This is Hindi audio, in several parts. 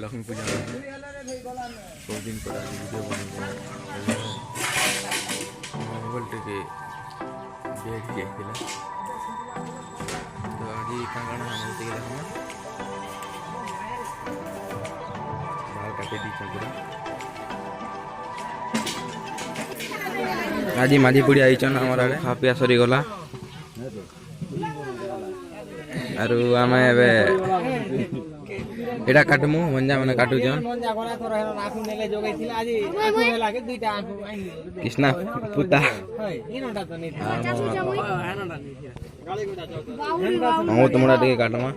लक्ष्मी पूजा बहुत दिन पर आज वीडियो मोबाइल टे बेड जाइला तो आज काण देखा बाल काटे दी पूरा आज माझी पीढ़ी आईचन आम आड़े खा पिया सरी गला आरु आमे एबे एटा काटमु मंजा माने काटू जन कृष्णा पुता हम तुमरा टिके काटमा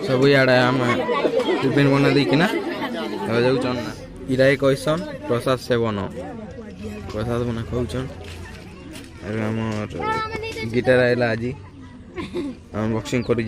सब इे आम टिफिन बना देकिना जाऊन इरा कहसन प्रसाद सेवन प्रसाद बना खाऊन आम गिटार आएगा आज आम बक्सिंग कर